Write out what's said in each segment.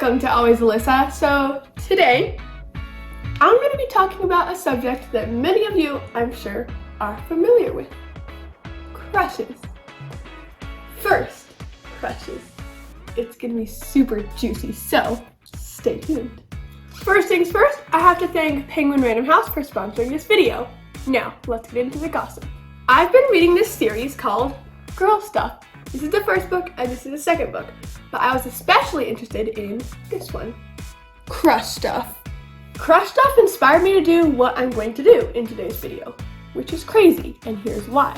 welcome to Always Alyssa. So today, I'm going to be talking about a subject that many of you, I'm sure, are familiar with. Crushes. First, crushes. It's going to be super juicy, so stay tuned. First things first, I have to thank Penguin Random House for sponsoring this video. Now, let's get into the gossip. I've been reading this series called Girl Stuff. This is the first book and this is the second book, but I was especially interested in this one, Crush Stuff. Crush Stuff inspired me to do what I'm going to do in today's video, which is crazy, and here's why.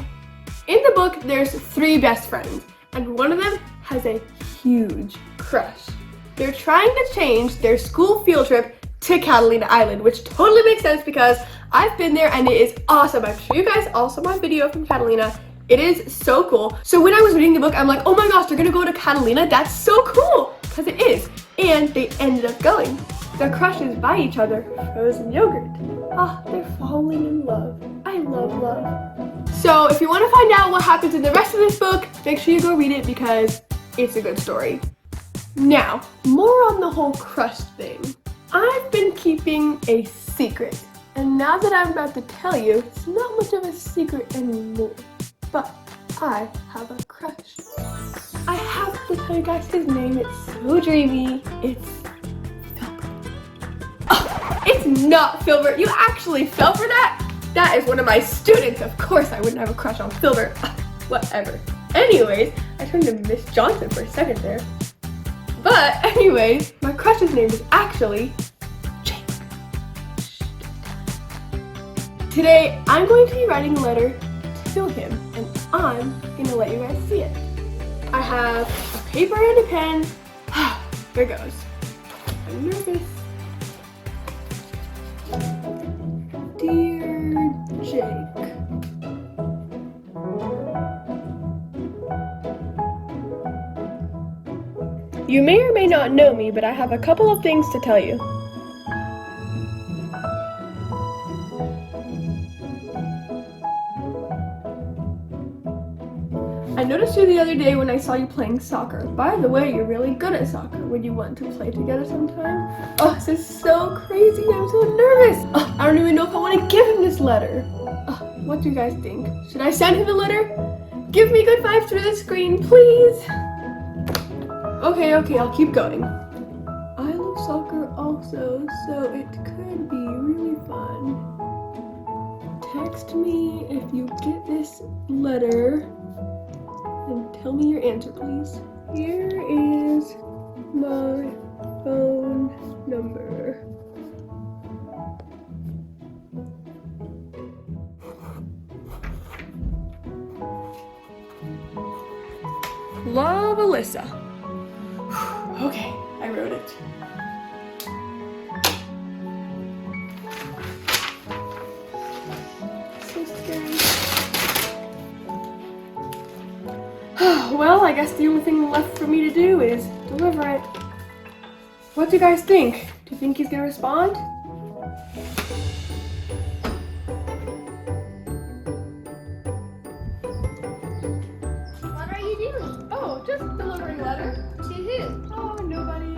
In the book, there's 3 best friends, and one of them has a huge crush. They're trying to change their school field trip to Catalina Island, which totally makes sense because I've been there and it is awesome. I'm sure you guys all saw my video from Catalina. It is so cool. So when I was reading the book, I'm like, oh my gosh, they're gonna go to Catalina. That's so cool, because it is. And they ended up going. Their crushes buy each other frozen yogurt. Ah, they're falling in love. I love love. So if you want to find out what happens in the rest of this book, make sure you go read it because it's a good story. Now, more on the whole crush thing. I've been keeping a secret, and now that I'm about to tell you, it's not much of a secret anymore. But I have a crush. I have to tell you guys his name. It's so dreamy. It's Filbert. Oh, it's not Filbert. You actually fell for that? That is one of my students. Of course I wouldn't have a crush on Filbert. Whatever. Anyways, I turned to Miss Johnson for a second there. But anyways, my crush's name is actually Jake. Today, I'm going to be writing a letter to him, and I'm gonna let you guys see it. I have a paper and a pen. Here goes. I'm nervous. Dear Jake. You may or may not know me, but I have a couple of things to tell you. I noticed you the other day when I saw you playing soccer. By the way, you're really good at soccer. Would you want to play together sometime? Oh, this is so crazy. I'm so nervous. Oh, I don't even know if I want to give him this letter. Oh, what do you guys think? Should I send him a letter? Give me good vibes through the screen, please. Okay, I'll keep going. I love soccer also, so it could be really fun. Text me if you get this letter. And tell me your answer, please. Here is my phone number. Love, Alyssa. Okay, I wrote it. So scary. Well, I guess the only thing left for me to do is deliver it. What do you guys think? Do you think he's gonna respond? What are you doing? Oh, just delivering a letter. To who? Oh, nobody.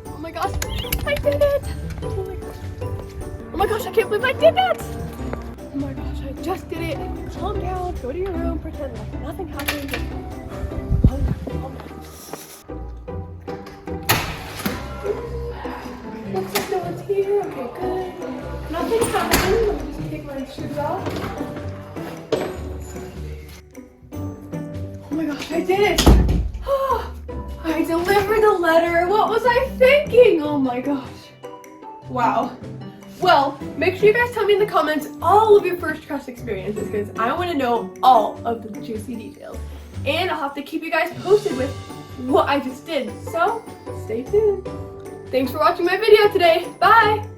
Oh my gosh, I did it! Oh my gosh, I can't believe I did that! Oh my gosh, I just did it. Calm down, go to your room, pretend like nothing happened. Looks like no one's here. Okay, good. Nothing's happening. Let me just take my shoes off. Oh my gosh, I did it! I delivered the letter. What was I thinking? Oh my gosh. Wow. Well, make sure you guys tell me in the comments all of your first crush experiences because I want to know all of the juicy details. And I'll have to keep you guys posted with what I just did. So stay tuned. Thanks for watching my video today. Bye!